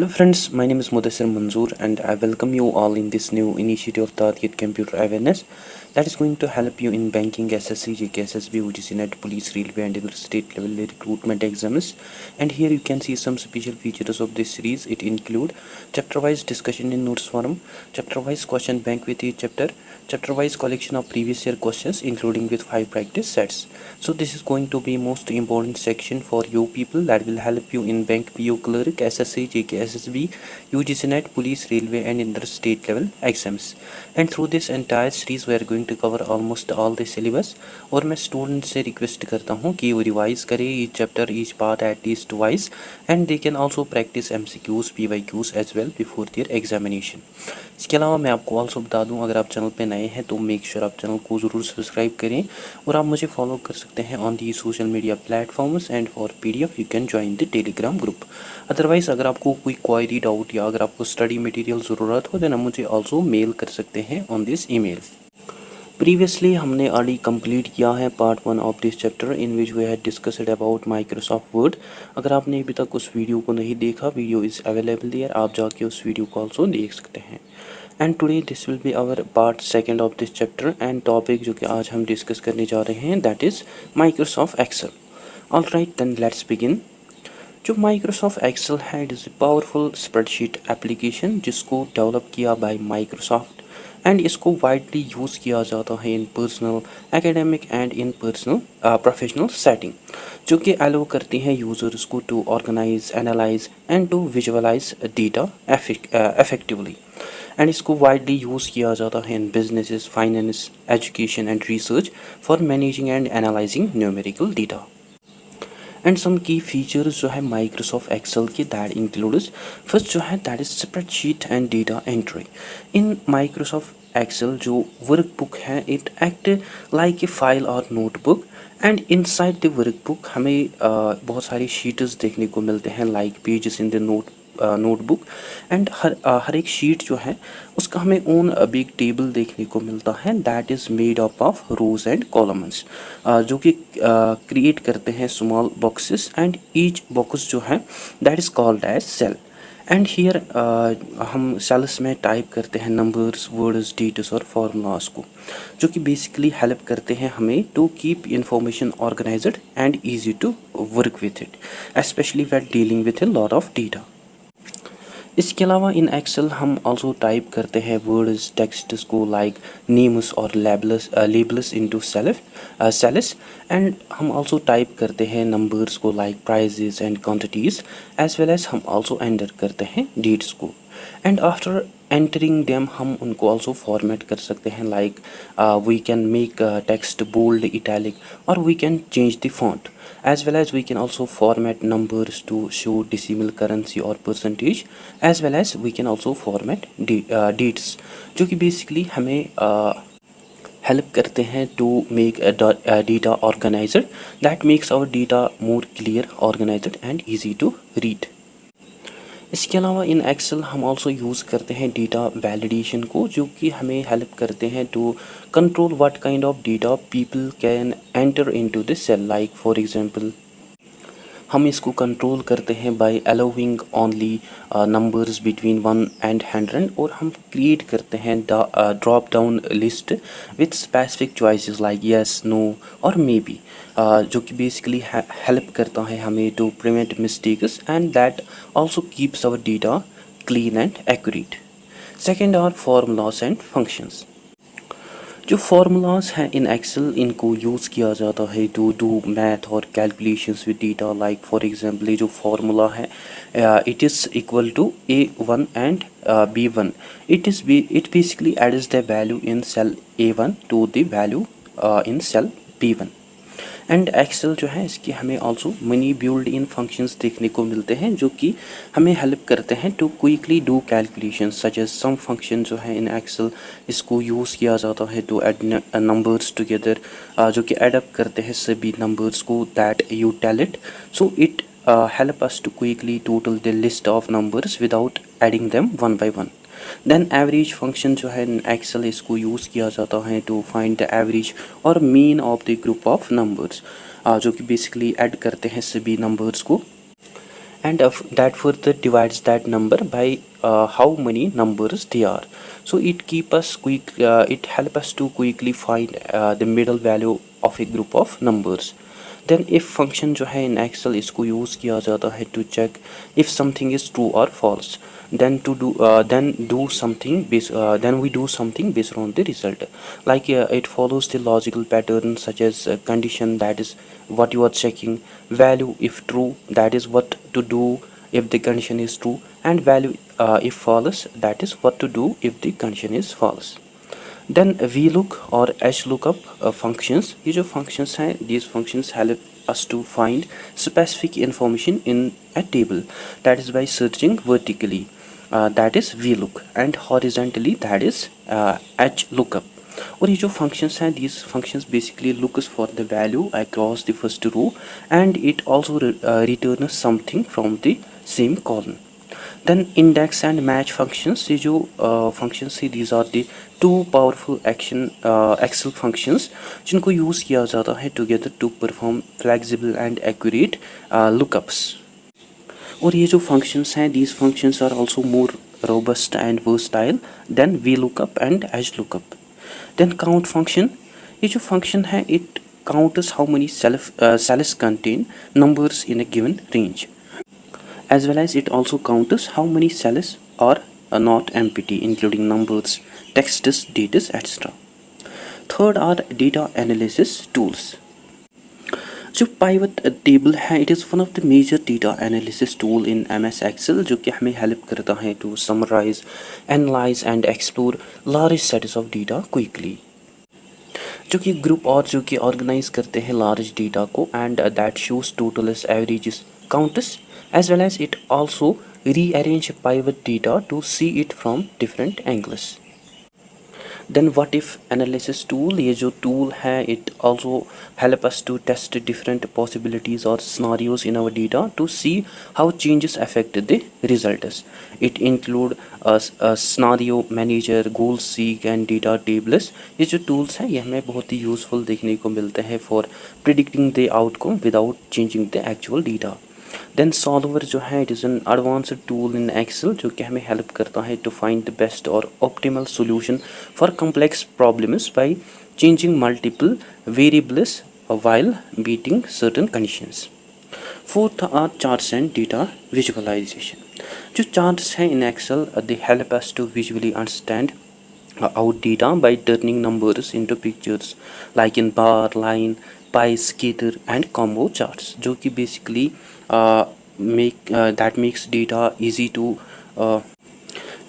Hello friends, my name is Mudassir Manzoor and I welcome you all in this new initiative of Target Computer Awareness that is going to help you in banking, SSC, JK, SSB, UGC, NET, police, railway and other state level recruitment exams. And here you can see some special features of this series. It include chapter wise discussion in notes forum, chapter wise question bank with each chapter wise collection of previous year questions including with 5 practice sets. So this is going to be most important section for you people that will help you in bank, PO clerk, SSC, JK, SSB, UGC, NET, police, railway and inter state level exams. And through this entire series we are going to cover almost all the syllabus. और मैं student से request करता हूँ कि वो revise करें each chapter each part at least twice and they can also practise MCQs PYQs as well before their examination. इसके अलावा मैं आपको ऑल्सो बता दूं, अगर आप चैनल पे नए हैं तो मेक श्योर आप चैनल को ज़रूर सब्सक्राइब करें और आप मुझे फॉलो कर सकते हैं on the social media platforms and for PDF you can join the Telegram group. Otherwise अगर आपको कोई क्वायरी डाउट या अगर आपको स्टडी मटेरियल ज़रूरत हो देन आप मुझे ऑल्सो मेल कर सकते हैं ऑन दिस ईमेल. प्रीवियसली हमने ऑलरेडी कंप्लीट किया है part 1 of this chapter in which we had discussed about Microsoft Word. अगर आपने अभी तक उस वीडियो को नहीं देखा, वीडियो इज़ अवेलेबल देयर, आप जाके उस वीडियो को ऑल्सो देख सकते हैं. And today this will be our part 2 of this chapter and topic जो कि आज हम डिस्कस करने जा रहे हैं that is Microsoft Excel. Alright then let's begin. जो माइक्रोसॉफ्ट एक्सेल है it is a powerful spreadsheet application जिसको डेवलप किया बाय माइक्रोसॉफ्ट एंड इसको वाइडली यूज़ किया जाता है in personal, academic and in personal professional setting, जो कि अलाउ करती हैं यूज़र्स को to organise, analyse and to visualise data effectively. And इसको वाइडली यूज़ किया जाता है in businesses, finance, education and research for managing and analysing numerical data. And some key features जो है माइक्रोसॉफ्ट एक्सेल की दैट इंक्लूड्स, फर्स्ट जो है that is spreadsheet and data entry. In Microsoft Excel जो workbook है it act like a file और notebook and inside the workbook हमें बहुत सारी शीट्स देखने को मिलते हैं like pages in the notebook and हर एक शीट जो है उसका हमें ओन बिग टेबल देखने को मिलता है that is made up of rows and columns, जो कि क्रिएट करते हैं small boxes and each box जो है that is called as cell. And here हम सेल्स में टाइप करते हैं नंबर्स, वर्ड्स, डेट्स और फार्मूलाज को, जो कि बेसिकली हेल्प करते हैं हमें to keep information organised and easy to work with it, specially when dealing with a lot of data. इसके अलावा इन एक्सेल हम आल्सो टाइप करते हैं वर्ड्स, टेक्स्ट्स को लाइक नेम्स और लेबल्स इनटू सेल्स एंड हम आल्सो टाइप करते हैं नंबर्स को like prices and quantities as well as हम आल्सो एंटर करते हैं डेट्स को. एंड आफ्टर एंटरिंग देम हम उनको आल्सो फॉर्मेट कर सकते हैं like we can make text bold, italic और we can change the font as well as we can also format numbers to show decimal currency or percentage as well as we can also format dates, जो कि basically हमें help करते हैं to make a data organizer that makes our data more clear, organized and easy to read. इसके अलावा इन Excel हम also use करते हैं डेटा वैलिडेशन को, जो कि हमें हेल्प करते हैं to control what kind of data people can enter into this cell. Like for example हम इसको कंट्रोल करते हैं by allowing only numbers between 1 and 100 और हम क्रिएट करते हैं drop down list with specific choices like yes, no और may be, जो कि बेसिकली हेल्प करता है हमें to prevent mistakes and that also keeps our data clean and accurate. Second are formulas and functions. जो formulas हैं in Excel इनको use किया जाता है टू डू मैथ और calculations with data. Like for example ये जो फार्मूला है it is equal to A1 and B1. It basically adds the value in cell A1 to the value in cell B1. And Excel जो है इसकी हमें also money build in functions देखने को मिलते हैं, जो कि हमें हेल्प करते हैं to quickly do calculation such as sum function जो है इन एक्सेल इसको यूज़ किया जाता है टू एड नंबर्स टुगेदर, जो कि एड अप करते हैं सभी नंबर्स को that you tell it. So it help us to quickly total the list of numbers without adding them one by one. Then average function जो है Excel इसको use किया जाता है टू फाइंड द एवरेज और mean of the group of numbers, जो कि basically add करते हैं सभी नंबर्स को and that further divides that number by how many numbers they are. So it help us to quickly find the middle value of a group of numbers. Then if function जो है in Excel इसको use किया जाता है to check if something is true और false then to do then do something based then we do something based on the result, like it follows the logical pattern such as condition, that is what you are checking, value if true, that is what to do if the condition is true, and value if false, that is what to do if the condition is false. Then VLOOK और HLOOKUP functions, ये जो functions हैं these functions help us to find specific information in a table, that is by searching vertically, that is VLOOK, and horizontally, that is HLOOKUP. और ये जो functions हैं these functions basically looks for the value across the first row and it also returns something from the same column. Then index and match functions, ये जो functions है these are the two powerful Excel functions जिनको यूज़ किया जाता है together to perform flexible and accurate lookups. और ये जो functions हैं these functions are also more robust and versatile than VLOOKUP and HLOOKUP. Then count function, ये जो function है it counts how many cells contain numbers in a given range, as well as it also counts how many cells are not empty, including numbers, texts, dates, etc. Third are data analysis tools. जो pivot table है it is one of the major data analysis tool in MS Excel जो कि हमें help करता है to summarize, analyze and explore large sets of data quickly. जो कि group और जो कि ऑर्गेनाइज करते हैं लार्ज डेटा को and that shows totals, averages, counts, as well as it also rearrange pivot data to see it from different angles. Then what if analysis tool, ये जो tool है it also help us to test different possibilities or scenarios in our data to see how changes affect the results. It include a scenario manager, goal seek and data tables. ये जो tools हैं ये हमें बहुत ही useful देखने को मिलते हैं for predicting the outcome without changing the actual data. Then solver जो है it is an advanced tool in Excel जो कि हमें हेल्प करता है टू फाइंड द बेस्ट और optimal solution for complex problems by changing multiple variables while meeting certain conditions. Fourth are charts and data visualization. जो charts हैं in Excel they help us to visually understand our data by turning numbers into pictures like in bar, line, pie, scatter and combo charts जो कि basically that makes data easy to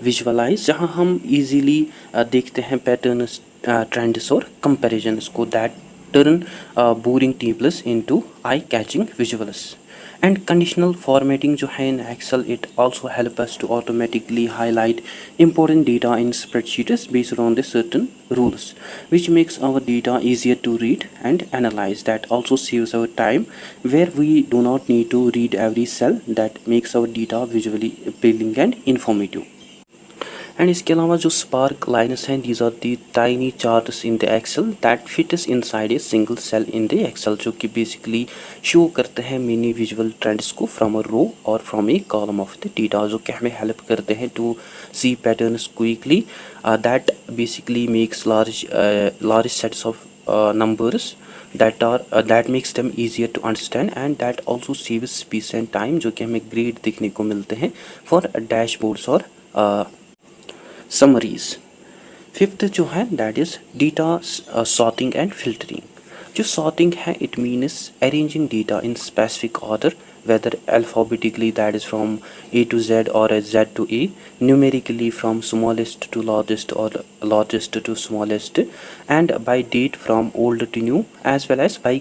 visualize, जहाँ हम easily देखते हैं patterns, trends और comparisons को that turn boring tables into eye-catching visuals. And conditional formatting जो है in Excel it also help us to automatically highlight important data in spreadsheets based on the certain rules, which makes our data easier to read and analyze. That also saves our time where we do not need to read every cell. That makes our data visually appealing and informative. And इसके अलावा जो sparklines हैं these are the tiny charts in the Excel that fits inside a single cell in the Excel जो कि basically show करते हैं mini visual trends को from a row और from a column of the data जो कि हमें help करते हैं to see patterns quickly that basically makes large sets of numbers that makes them easier to understand and that also saves space and time जो कि हमें grade देखने को मिलते हैं फॉर डैशबोर्ड्स और समरीज. फिफ्थ जो है that is data sorting and filtering. जो सॉर्टिंग है it means arranging data in specific order whether alphabetically that is from A to Z or Z to A, numerically from smallest to largest or largest to smallest, and by date from old to new, as well as by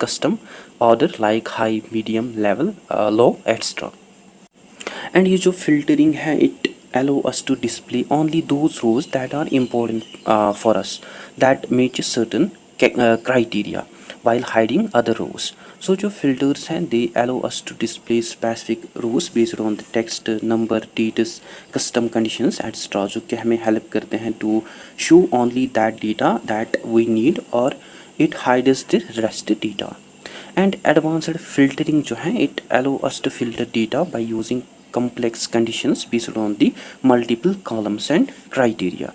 custom order like high, medium, level, low, etc. And ये जो filtering है it allow us to display only those rows that are important for us that match certain criteria while hiding other rows. So जो filters हैं they allow us to display specific rows based on the text, number, dates, custom conditions etc. जो कि हमें help करते हैं to show only that data that we need or it hides the rest data. And advanced filtering जो है it allow us to filter data by using complex conditions based on the multiple columns and criteria.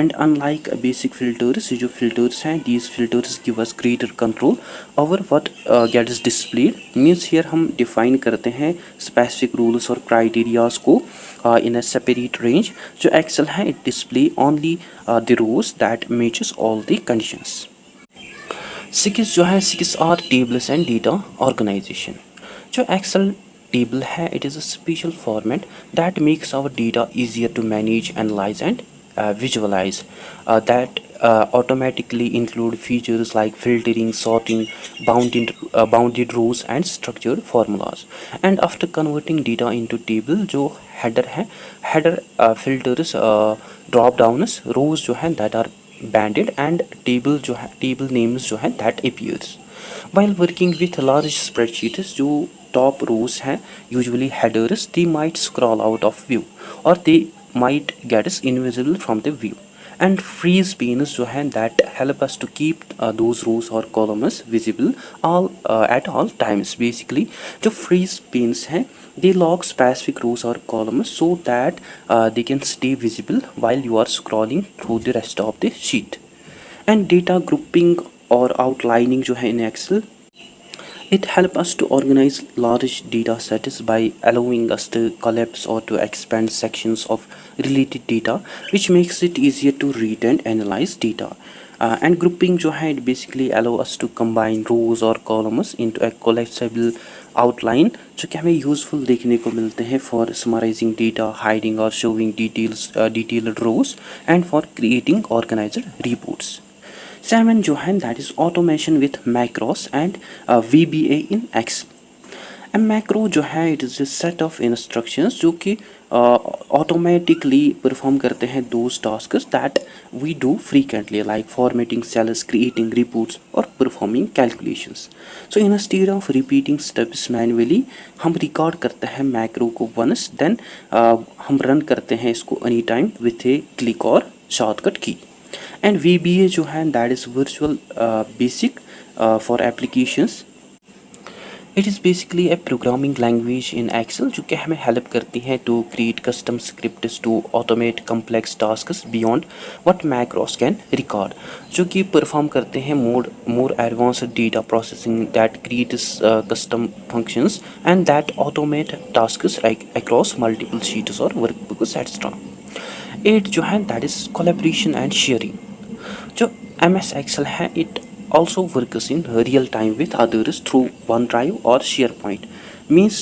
And unlike basic filters, जो filters हैं these filters give us greater control over what gets displayed. Means here हम define करते हैं specific rules और criterias को in a separate range. जो Excel है it display only the rows that matches all the conditions. Six जो है six are tables and data organisation. जो एक्सेल टेबल है it is a special format that makes our data easier to manage analyse and visualize that automatically include features like filtering, sorting, bounded rows and structured formulas. And after converting data into table जो header है header filters drop downs rows जो हैं that are banded and table जो है table names जो है that appears. While working with large spreadsheets जो top rows हैं usually headers they might scroll out of view or they might get us invisible from the view. And freeze panes जो हैं that help us to keep those rows or columns visible all at all times. Basically जो freeze panes हैं they lock specific rows or columns so that they can stay visible while you are scrolling through the rest of the sheet. And data grouping or outlining जो है in Excel it helps us to organize large data sets by allowing us to collapse or to expand sections of related data, which makes it easier to read and analyze data. And grouping जो है it basically allow us to combine rows or columns into a collapsible outline जो कि हमें useful देखने को मिलते हैं for summarizing data, hiding or showing detailed rows, and for creating organized reports. 7 जो है that is automation with macros and VBA in Excel. Macro जो है it is a set of instructions जो कि ऑटोमेटिकली परफॉर्म करते हैं those tasks that we do frequently like formatting cells, creating reports और performing calculations. So instead of repeating steps manually हम record करते हैं मैक्रो को वंस देन हम रन करते हैं इसको any time with a click और शॉर्टकट की. एंड VBA जो है that is Virtual Basic for Applications. It is basically a programming language in Excel जो कि हमें हेल्प करती हैं to create custom scripts to automate complex tasks beyond what macros can record जो कि perform करते हैं more advanced data processing that creates custom functions and that automate tasks across multiple sheets और वर्कबुक्स एक्स्ट्रा. 8 जो है that is collaboration and sharing. जो MS Excel है it also works in real time with others through OneDrive or SharePoint. Means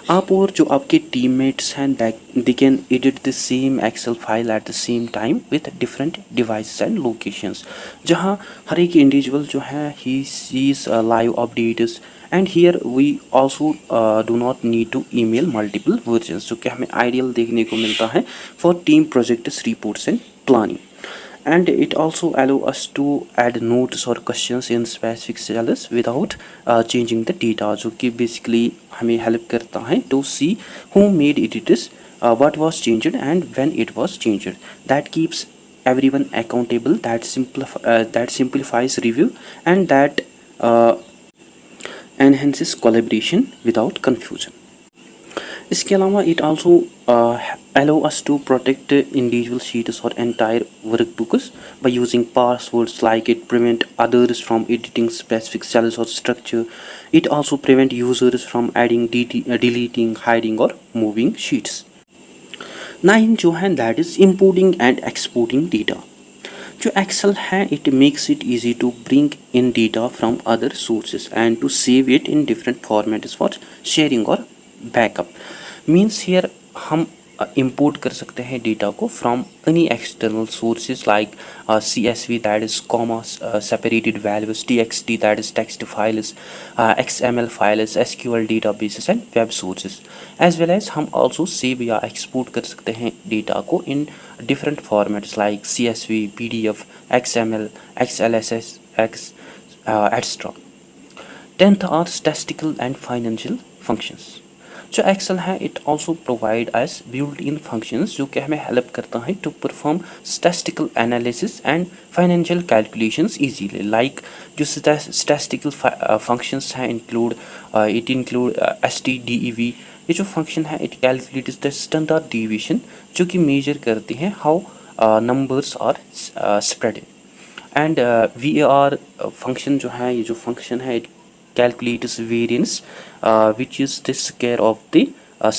आप और जो आपके teammates हैं they can edit the same Excel file at the same time with different devices and locations. जहाँ हर एक individual जो है he sees live updates and here we also do not need to email multiple versions जो कि हमें ideal देखने को मिलता है for team projects, reports and planning. And it also allow us to add notes or questions in specific cells without changing the data जो कि basically हमें help करता है to see who made edits, what was changed and when it was changed. That keeps everyone accountable, that simplifies review and that enhances collaboration without confusion. इसके अलावा it also allow us to protect individual sheets or entire workbooks by using passwords like it prevent others from editing specific cells or structure. It also prevent users from adding, deleting, hiding or moving sheets. 9 जो है that is importing and exporting data. जो Excel है it makes it easy to bring in data from other sources and to save it in different formats for sharing or backup. Means here हम import कर सकते हैं data को from any external sources like CSV that is comma separated values, TXT that is text files, XML files, SQL databases and web sources as well as हम also save या export कर सकते हैं data को in different formats like CSV, PDF, XML, XLSS, etc. 10th are statistical and financial functions. जो Excel है it also provides built in functions जो कि हमें हेल्प करता है to perform statistical analysis and financial calculations easily. Like जो statistical functions हैं include STDEV। ये जो फंक्शन है it calculates the standard division जो कि मेजर करती हैं how numbers are spread. And VAR function जो है, ये जो फंक्शन है it calculates variance which is the square of the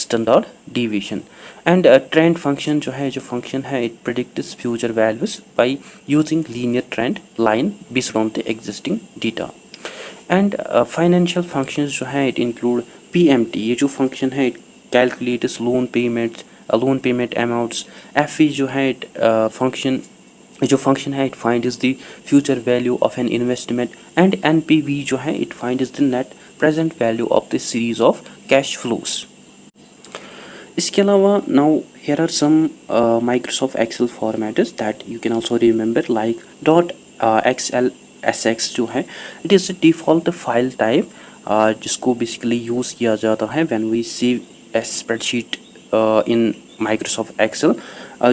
standard deviation। and trend function जो function है it predicts future values by using linear trend line based on the existing data। and financial functions जो है it include PMT। ये जो function है it calculates loan payment amounts। FE जो है it जो फंक्शन है it finds the future value of an investment. And NPV जो है it finds the net present value of the series of cash flows. इसके अलावा now here are some Microsoft Excel formats that you can also remember like .XLSX जो है it is a default file type जिसको basically use किया जाता है when we save a spreadsheet in Microsoft Excel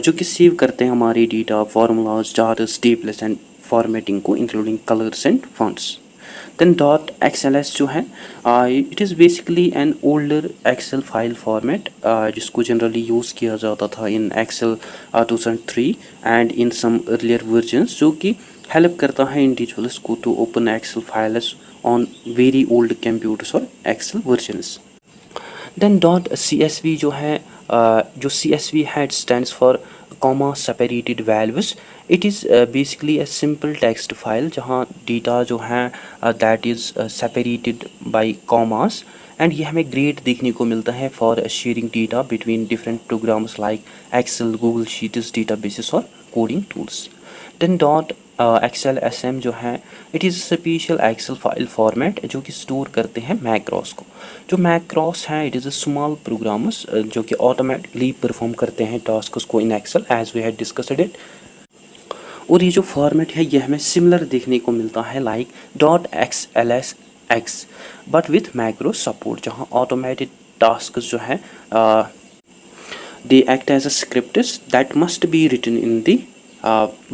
जो कि सेव करते हैं हमारे data, formulas, charts, tables and formatting को including colours and fonts. Then .XLS जो है it is basically an older Excel file format जिसको जनरली यूज़ किया जाता था in Excel 2003 and in some earlier versions, जो कि हेल्प करता है इंडिविजुअल्स को to open Excel files on very old computers और एक्सेल वर्जन्स। देन .CSV जो है जो CSV है it stands for comma separated values. It is basically a simple text file जहाँ डेटा जो है that is separated by commas. And ये हमें ग्रेट देखने को मिलता है for sharing data between different programs like Excel, Google sheets, databases और कोडिंग टूल्स। देन .XLSM जो है it is special Excel file format जो कि स्टोर करते हैं मैक्रोस को। जो मैक्रोस हैं it is a small programs जो कि ऑटोमेटिकली परफॉर्म करते हैं टास्क्स को in Excel as we had discussed it. और ये जो फॉर्मेट है ये हमें सिमिलर देखने को मिलता है like .XLSX but with macro support, जहाँ ऑटोमेटेड टास्क्स जो है they act as a scripts that must be written in the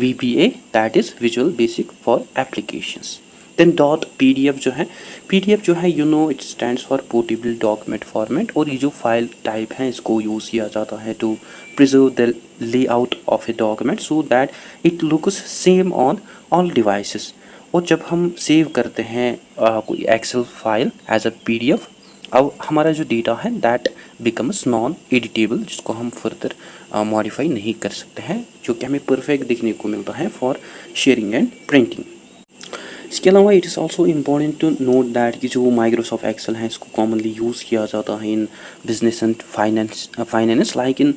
VBA, that is Visual Basic for Applications। then .PDF जो है you know it stands for portable document format। और ये जो file type है इसको use किया जाता है to preserve the layout of a document so that it looks same on all devices। और जब हम सेव करते हैं कोई Excel file as a PDF, अब हमारा जो डेटा है दैट बिकम्स नॉन एडिटेबल, जिसको हम फर्दर मॉडिफाई नहीं कर सकते हैं, जो कि हमें परफेक्ट देखने को मिलता है फॉर शेयरिंग एंड प्रिंटिंग। इसके अलावा it is also important to note that कि जो माइक्रोसॉफ्ट एक्सेल है इसको कॉमनली यूज़ किया जाता है in business and finance like in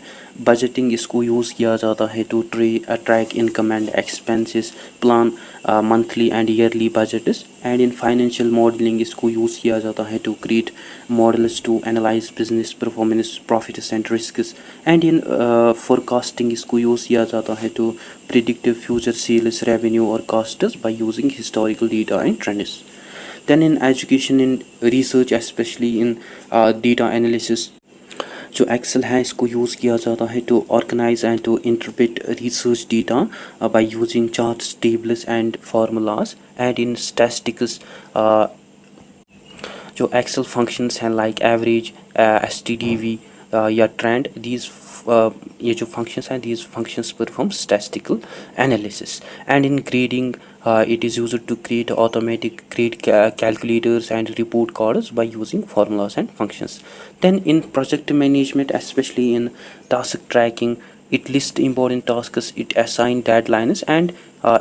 budgeting इसको यूज़ किया जाता है to track income and expenses, plan monthly and yearly budgets. And in financial modelling इसको यूज़ किया जाता है to create models to analyse business performance, profits and risks. And in forecasting इसको use किया जाता है to predict future sales, revenue or costs by using historical data and trends। Then in education and research especially in data analysis जो Excel है इसको use किया जाता है to organise and to interpret research data by using charts, tables and formulas. And in statistics जो Excel functions हैं like average, STDV या trend, these ये जो फंक्शंस हैं these functions perform statistical analysis. And in grading it is used to create automatic grade calculators and report cards by using formulas and functions। Then in project management, especially in task tracking, it lists important tasks, it assign deadlines and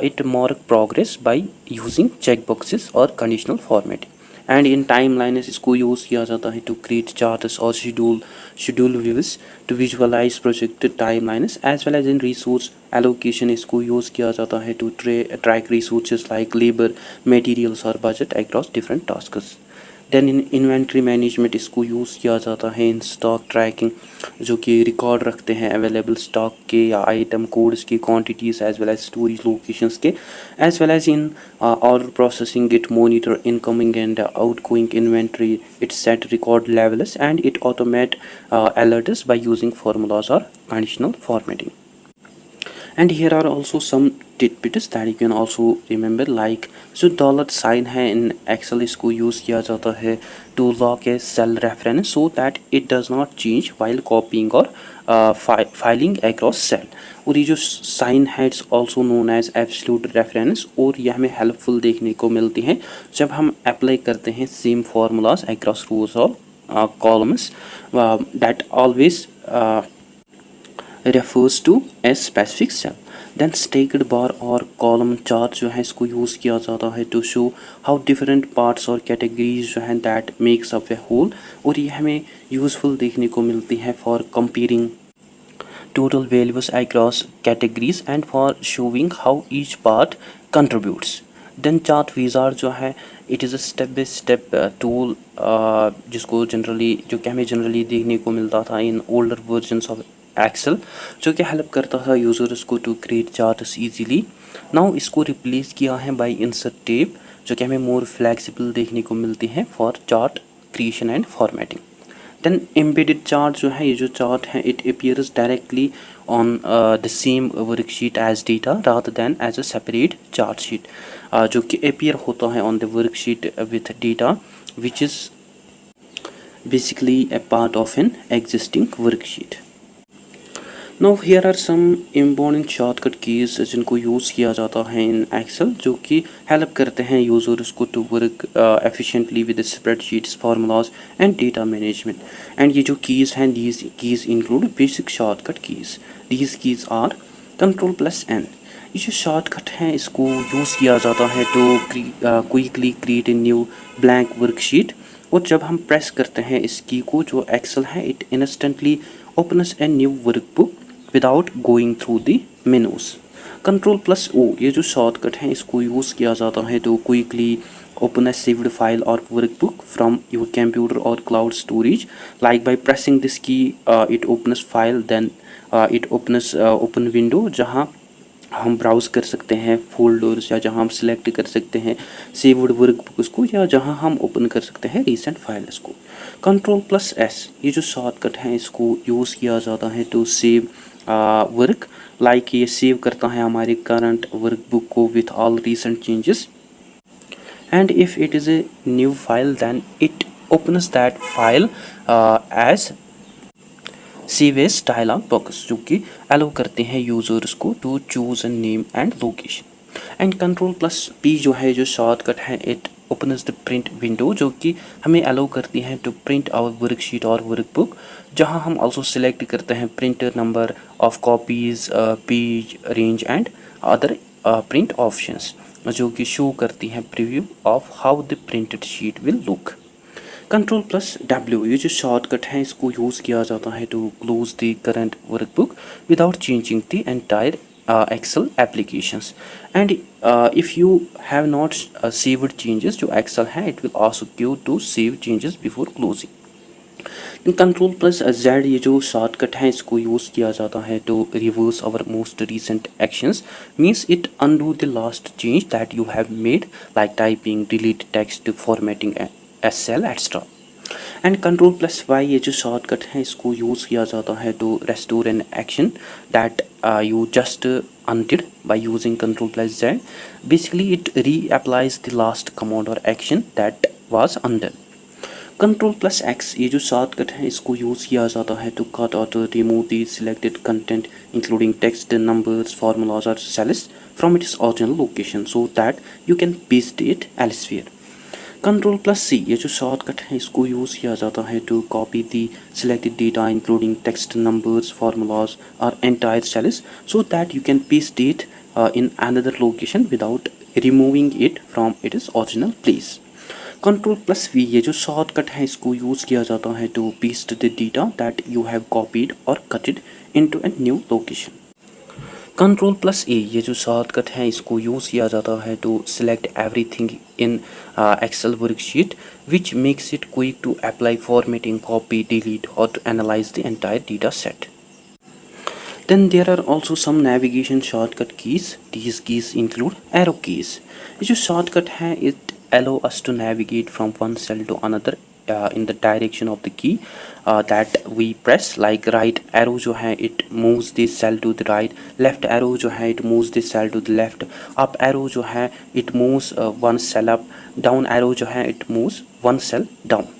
it mark progress by using checkboxes or conditional formatting। And in timelines इसको use किया जाता है to create charts और schedule views to visualise project timelines as well as in resource allocation इसको use किया जाता है to track resources like labour, materials और budget across different tasks. Then in inventory management इसको use किया जाता है इन स्टॉक ट्रैकिंग, जो कि रिकॉर्ड रखते हैं अवेलेबल स्टॉक के या आइटम कोड्स की quantities as well as storage locations के, as well as in order processing it monitor incoming and outgoing inventory, it set record levels and it automate alerts by using formulas or conditional formatting. And here are also some tidbits that you can also remember, like जो dollar sign है in Excel इसको use किया जाता है to lock a cell reference so that it does not change while copying और filling across cell. और ये जो साइन है it's also known as absolute reference, और यह हमें हेल्पफुल देखने को मिलती हैं जब हम अप्लाई करते हैं सेम फार्मूलाज अक्रॉस रोज और columns that always refers to a specific cell. Then stacked bar और column chart जो है इसको यूज़ किया जाता है to show how different parts और categories जो हैं that makes up a whole, और ये हमें useful देखने को मिलती है for comparing total values across categories and for showing how each part contributes. Then chart wizard जो है it is a step by step tool जिसको जनरली जो कि हमें जनरली देखने को मिलता था in older versions of Excel, जो कि हेल्प करता था यूज़र्स को to create charts easily. Now इसको रिप्लेस किया है बाय इंसर्ट टेप, जो कि हमें मोर फ्लेक्सिबल देखने को मिलती है for chart creation and formatting. Then embedded chart जो है, ये जो चार्ट है it appears directly on the same worksheet as data rather than as a separate chart sheet, जो कि अपीयर होता है on the worksheet with data which is basically a part of an existing worksheet. Now here are some important shortcut keys जिनको यूज़ किया जाता है in Excel, जो कि हेल्प करते हैं यूज़र्स को to work efficiently with spreadsheets formulas and data management. And ये जो कीज़ हैं these keys include basic shortcut keys. These keys are Ctrl+N। ये जो शॉर्टकट हैं इसको यूज़ किया जाता है to quickly create a new blank worksheet, और जब हम प्रेस करते हैं इस की को जो एक्सेल है it instantly opens a new workbook without going through the menus. Ctrl+O ये जो शॉर्टकट है इसको यूज़ किया जाता है to quickly open a saved file or workbook from your computer or cloud storage. Like by pressing this key it opens file, then it opens open window जहाँ हम browse कर सकते हैं फोल्डर्स, या जहाँ हम सिलेक्ट कर सकते हैं सेव्ड वर्कबुक्स को, या जहाँ हम ओपन कर सकते हैं रीसेंट फाइल्स को। Ctrl+S ये जो शॉर्टकट है इसको यूज़ किया जाता है टू सेव वर्क, लाइक ये सेव करता है हमारे करंट वर्कबुक को with all recent changes, and if it is a new file then it opens that file as save as dialog box, जो कि अलाउ करते हैं यूज़र्स को to choose a name and location. And Ctrl+P जो है जो shortcut है it opens the print window, जो कि हमें अलाउ करती है टू प्रिंट आवर वर्कशीट और वर्कबुक, जहां हम आल्सो सिलेक्ट करते हैं printer number of copies, page range and other print options, जो कि शो करती हैं preview of how the printed sheet will look. Ctrl+W ये जो शॉर्टकट है इसको यूज़ किया जाता है to close the current workbook without changing the entire Excel applications. And if you have not saved changes to Excel है it will ask you to save changes before closing. Ctrl+Z ये जो shortcut है इसको use किया जाता है to reverse our most recent actions, means it undo the last change that you have made, like typing, delete text, formatting a cell, etc. And Ctrl+Y ये जो shortcut है इसको यूज़ किया जाता है to restore an action that you just undid by using Ctrl+Z. Basically it reapplies the last command or action that was undone. Ctrl+X ये जो shortcut है इसको यूज़ किया जाता है to cut or to remove the selected content including text, numbers, formulas or cells from its original location so that you can paste it elsewhere. Ctrl+C ये जो shortcut है इसको यूज़ किया जाता है to copy the selected data including text, numbers, formulas or entire cells so that you can paste it in another location without removing it from its original place. Ctrl+V ये जो shortcut है इसको use किया जाता है to paste the data that you have copied or cut it into a new location. Control plus A, ये जो shortcut है इसको यूज़ किया जाता है to select everything in Excel worksheet which makes it quick to apply formatting, copy, delete और to analyze the entire data set. Then there are also some navigation shortcut keys. These keys include arrow keys. ये जो shortcut है it allow us to navigate from one cell to another in the direction of the key that we press. Like right arrow जो है it moves the cell to the right, left arrow जो है it moves the cell to the left, up arrow जो है it moves one cell up, down arrow जो है it moves one cell down.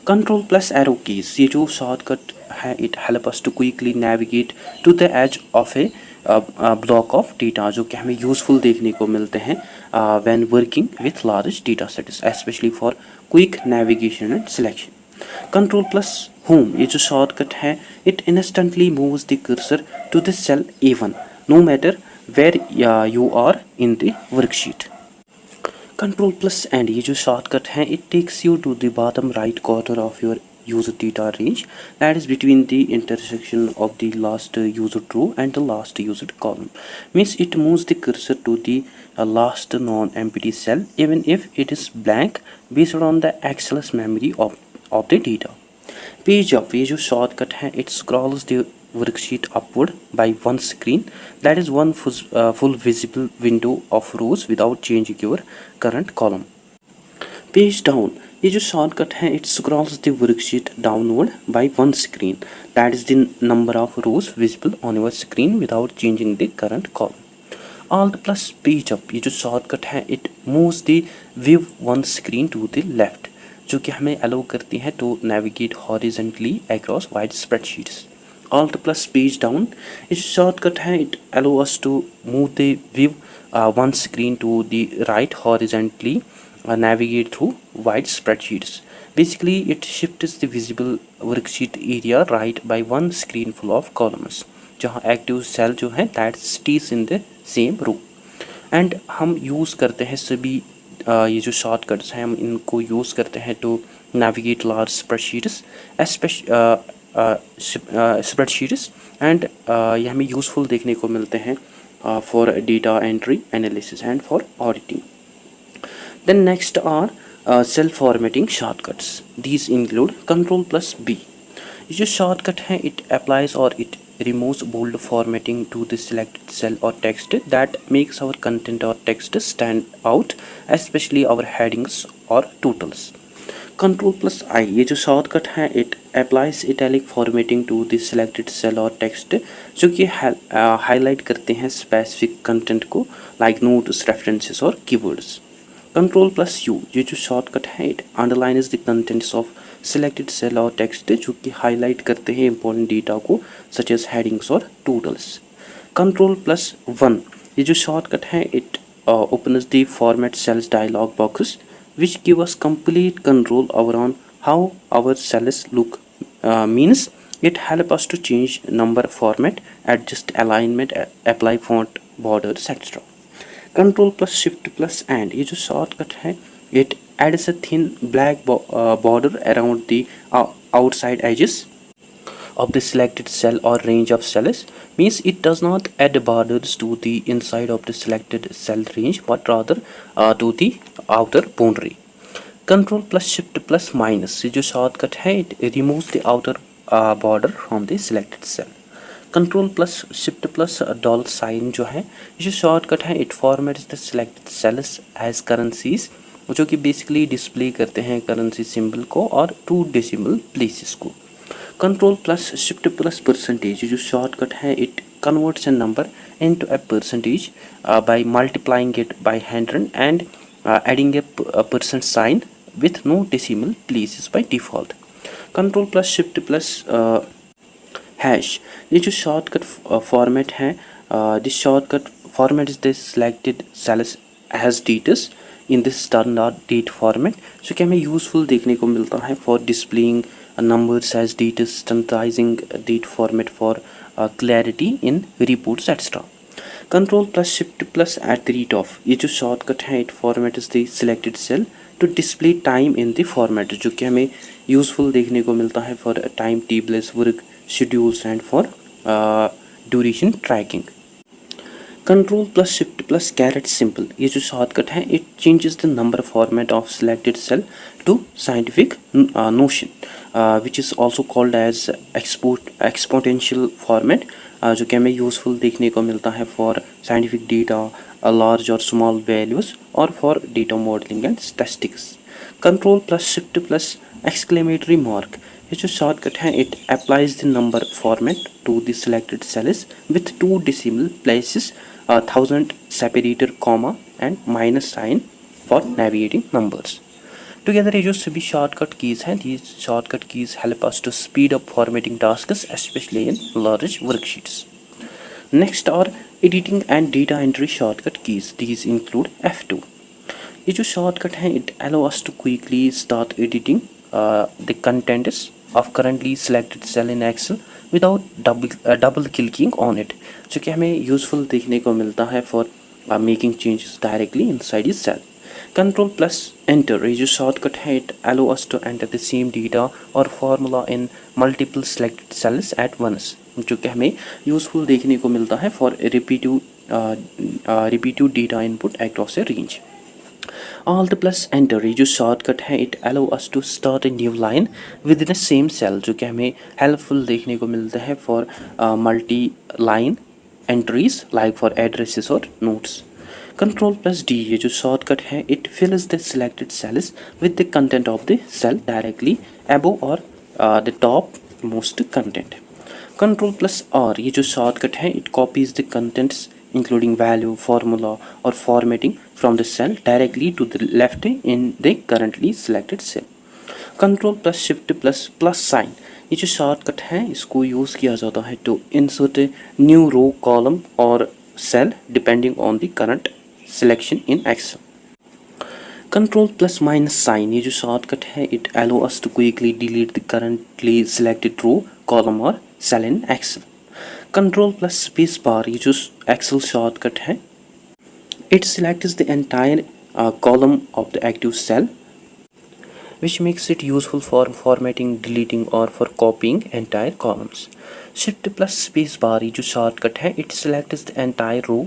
Control plus arrow keys, ये जो shortcut है it help us to quickly navigate to the edge of a block of data, जो कि हमें useful देखने को मिलते हैं when working with large data sets, specially for quick navigation and selection. Control plus home, ये जो शॉर्टकट है it instantly moves the cursor to the cell A1 no matter where you are in the worksheet. Control plus end, ये जो shortcut है it takes you to the bottom right corner of your user data range, that is between the intersection of the last used row and the last used column. Means it moves the cursor to the last non-empty cell even if it is blank based on the excess memory of the data. Page up, ये जो shortcut है it scrolls the worksheet upward by one screen, that is one full visible window of rows without changing your current column. Page down, ये जो shortcut है it scrolls the worksheet downward by one screen, that is the number of rows visible on your screen without changing the current column. Alt plus page up, ये जो shortcut है it moves the view one screen to the left, जो कि हमें allow करती है to navigate horizontally across wide spreadsheets. Alt plus page down, ये जो शॉर्टकट है it allow us to move the view one screen to the right horizontally navigate through wide spreadsheets. Basically it shifts the visible worksheet area right by one screen full of columns, जहाँ active cell जो है that stays in the same row. and हम use करते हैं सभी ये जो shortcuts हैं हम इनको यूज़ करते हैं to navigate large spreadsheets, spreadsheets and ये हमें useful देखने को मिलते हैं for data entry, analysis and for auditing. Then next are cell formatting shortcuts. These include Control plus B. ये जो shortcut है it applies or it removes bold formatting to the selected cell or text that makes our content or text stand out, especially our headings or totals. Control plus I, ये जो shortcut है it applies italic formatting to the selected cell or text, जो कि highlight करते हैं specific content को like notes, references और keywords. Control plus U, ये जो शॉर्टकट है it underlines the contents of selected cell और टेक्स्ट, जो कि हाईलाइट करते हैं इंपॉर्टेंट डेटा को सच एज हेडिंग्स और टोटल्स. कंट्रोल प्लस वन, ये जो शॉर्टकट है it opens the format cells dialog boxes which give us complete control over on how our cells look. Means it help us to change number, format, adjust alignment, apply font, borders, etc. Control plus shift plus end, ये जो shortcut है it adds a thin black border around the outside edges of the selected cell or range of cells. Means it does not add borders to the inside of the selected cell range but rather to the outer boundary. Control plus shift plus minus, ये जो shortcut है it removes the outer border from the selected cell. Control plus shift plus dollar sign जो है ये जो shortcut है it formats the selected cells as currencies, जो कि बेसिकली डिस्प्ले करते हैं करेंसी सिंबल को और 2 डेसिमल प्लेसेस को. Control plus shift plus percentage, ये जो शॉर्टकट है it converts a number into a percentage by multiplying it by 100 and adding a percent sign with no decimal places by default. Control plus shift plus hash, ये जो shortcut format है this shortcut format is the selected cells has dates in this standard date format, जो कि हमें useful देखने को मिलता है for displaying numbers as dates, standardising date format for clarity in reports extra. Control plus shift plus at the rate of, ये जो shortcut है it format is the selected cell to display time in the format, जो कि हमें useful देखने को मिलता है for time tables, work schedules and for duration tracking. Control plus shift plus caret simple, ये जो शॉर्टकट है it changes the number format of selected cell to scientific notion which is also called as exponential format, जो कि हमें useful देखने को मिलता है फॉर साइंटिफिक डेटा, लार्ज और स्मॉल वैल्यूज़ और for data modelling and statistics. Control plus shift plus exclamatory mark, ये जो शॉर्टकट है it applies the number format to the selected cells with two decimal places, 1000 separator comma and minus sign for navigating numbers. Together ये जो सभी shortcut keys हैं, these shortcut keys help us to speed up formatting tasks especially in large worksheets. Next are editing and data entry shortcut keys. These include F2. ये जो shortcut है it allow us to quickly start editing the contents of currently selected cell in Excel without double clicking on it, जो कि हमें useful देखने को मिलता है for making changes directly inside इस सेल। कंट्रोल प्लस एंटर, ये जो शॉर्टकट है it allow us to enter the same data और formula in multiple selected cells at once, जो कि हमें यूज़फुल देखने को मिलता है for repetitive data input across a range. All the plus enter, ये जो शॉर्टकट है it allow us to start a new line within a same cell, जो कि हमें हेल्पफुल देखने को मिलता है for multi line entries like for addresses और नोट्स। कंट्रोल प्लस डी, ये जो शॉर्टकट है it fills the selected cells with the content of the cell directly above और the top most content. Control plus R, ये जो shortcut है it copies the contents including value, formula or formatting from the cell directly to the left in the currently selected cell. Control plus shift plus sign, ये जो shortcut है इसको use किया जाता है to insert a new row, column or cell depending on the current selection in Excel. Control plus minus sign, ये जो shortcut है it allow us to quickly delete the currently selected row, column or cell in Excel. Control plus space bar, ये जो Excel shortcut है it selects the entire column of the active cell which makes it useful for formatting, deleting or for copying entire columns. Shift plus space bar, ये जो shortcut है it selects the entire row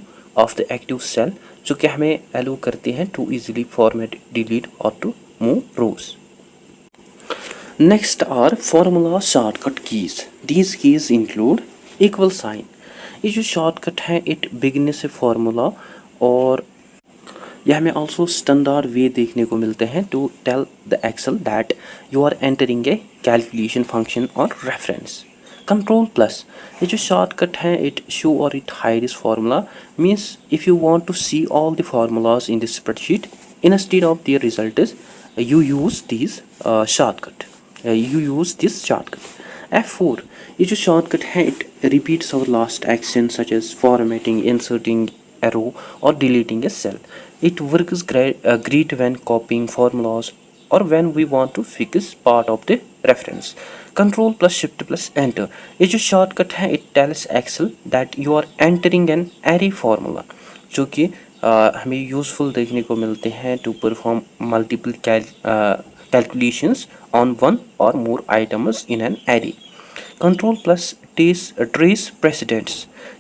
of the active cell, जो कि हमें allow करते हैं to easily format, delete or to move rows. Next are formula shortcut keys. These keys include equal sign, ये जो शॉर्टकट है इट बिगिन से formula और यह हमें ऑल्सो स्टैंडर्ड वे देखने को मिलते हैं to tell the Excel that you are entering a calculation function और रेफरेंस। कंट्रोल प्लस, ये जो शॉर्टकट है इट शो और it hide this formula, means if you want to see all the formulas in this spreadsheet instead of their results you use this shortcut. F4, ये जो shortcut है it repeats our last action such as formatting, inserting a row or deleting a cell. It works great when copying formulas or when we want to fix part of the reference. Control plus shift plus enter, ये जो shortcut है it tells Excel that you are entering an array formula, जो कि हमें useful देखने को मिलते हैं to perform multiple calculations on one or more items in an array. Control plus trace precedents,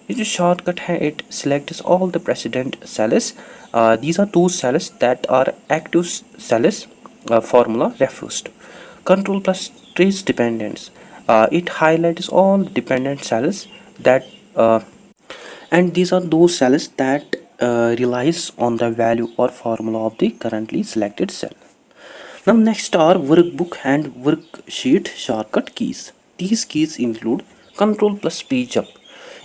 ये जो shortcut है it selects all the precedent cells. These are those cells that are active cells formula refers to. Control plus trace dependents, it highlights all dependent cells that and these are those cells that relies on the value or formula of the currently selected cell. Now next are workbook and worksheet shortcut keys. These keys include control plus page up,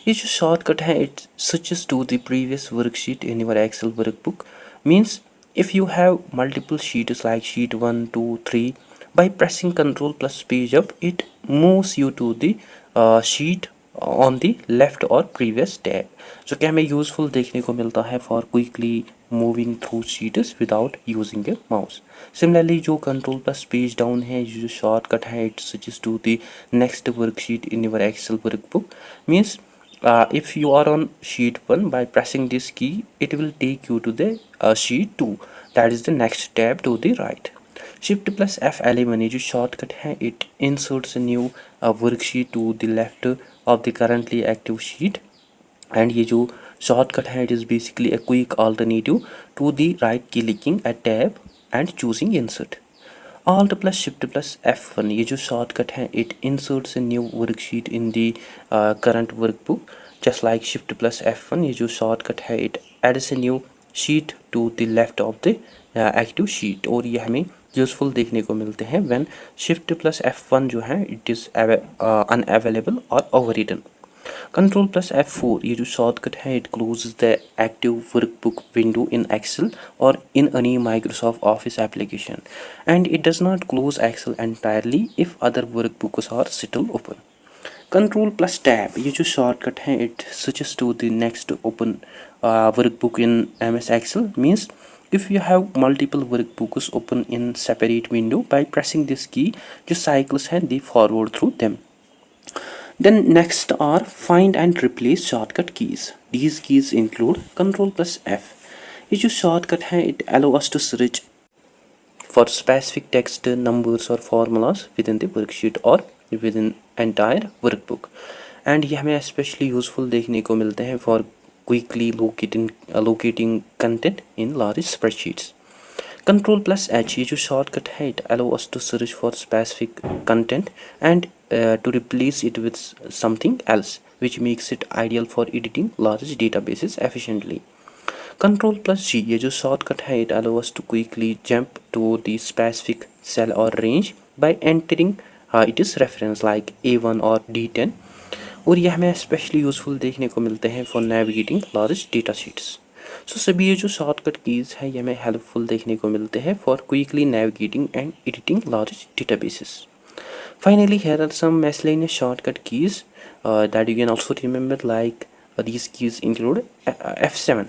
ये जो shortcut है it switches to the previous worksheet in your Excel workbook, means if you have multiple sheets like sheet 1, 2, 3, by pressing control plus page up it moves you to the sheet on the left or previous tab, जो कि हमें useful देखने को मिलता है for quickly moving through sheets without using a mouse. Similarly जो control plus page down है, जो शॉर्टकट है it switches to the next worksheet in your Excel workbook, means if you are on sheet 1 by pressing this key it will take you to the sheet 2, that is the next tab to the right. Shift plus F11, ये जो shortcut है it inserts a new worksheet to the left of the currently active sheet, and ये जो shortcut है, it is basically a quick alternative to the right clicking a tab and choosing insert. Alt plus Shift plus F1, ये जो shortcut है, it inserts a new worksheet in the current workbook. Just like Shift plus F1, ये जो shortcut है, it adds a new sheet to the left of the active sheet. और ये हमें useful देखने को मिलते हैं when Shift plus F1 जो है it is unavailable or overridden. Control plus F4, ये जो shortcut है, it closes the active workbook window in Excel or in any Microsoft Office application, and it does not close Excel entirely if other workbooks are still open. Control plus Tab, ये जो shortcut है, it switches to the next open workbook in MS Excel. Means if you have multiple workbooks open in separate window, by pressing this key, जो cycles हैं, they forward through them. Then next are find and replace shortcut keys. These keys include Control plus F. ये जो shortcut है, it allows us to search for specific text, numbers or formulas within the worksheet or within entire workbook. And ये हमें especially useful देखने को मिलते हैं for quickly locating content in large spreadsheets. Control plus H, ये जो shortcut है, it allows us to search for specific content and to replace it with something else, which makes it ideal for editing large databases efficiently. Control plus G, ये जो shortcut है, it allows us to quickly jump to the specific cell or range by entering its reference like A1 or D10. और ये हमें especially useful देखने को मिलते हैं for navigating large data sheets. So सभी ये जो shortcut keys है, ये हमें helpful देखने को मिलते हैं for quickly navigating and editing large databases. Finally, here are some miscellaneous shortcut keys that you can also remember, like these keys include F7.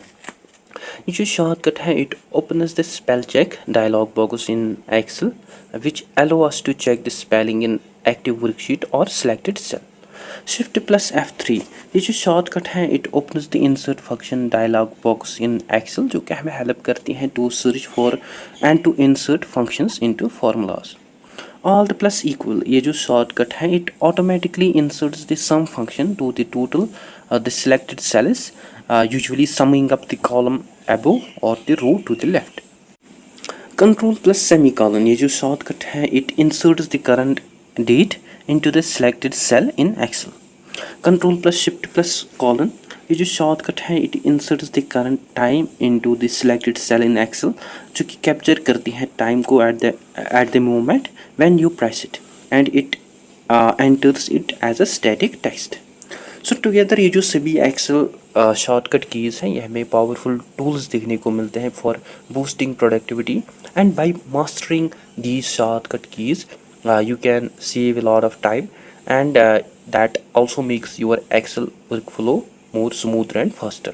ये जो shortcut है, it opens the spell check dialog box in Excel, which allow us to check the spelling in active worksheet or selected cell. Shift plus F3, ये जो shortcut है, it opens the insert function dialog box in Excel, जो कि हमें help करती हैं to search for and to insert functions into formulas. Alt plus equal, ये जो shortcut है, it automatically inserts the sum function to the total the selected cells, usually summing up the column above or the row to the left. Control plus semicolon, ये जो shortcut है, it inserts the current date into the selected cell in Excel. Control plus Shift plus colon, ये जो shortcut है, it inserts the current time into the selected cell in Excel, जो कि capture करती है time को at the moment when you press it, and it enters it as a static text. So together ये जो सभी Excel shortcut keys हैं, ये हमें powerful tools देखने को मिलते हैं for boosting productivity, and by mastering these shortcut keys you can save a lot of time, and that also makes your Excel workflow more smoother and faster.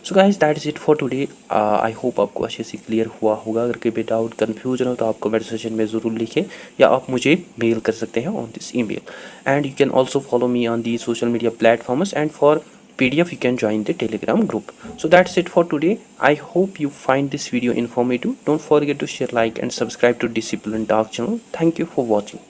So guys, that is it for today. I hope आपको अच्छे से clear हुआ होगा. अगर कोई भी doubt confusion हो तो आप कमेंट सेक्शन में ज़रूर लिखें, या आप मुझे मेल कर सकते हैं on this email. And you can also follow me on the social media platforms, and for PDF you can join the Telegram group. So that's it for today. I hope you find this video informative. Don't forget to share, like and subscribe to Discipline Talk channel. Thank you for watching.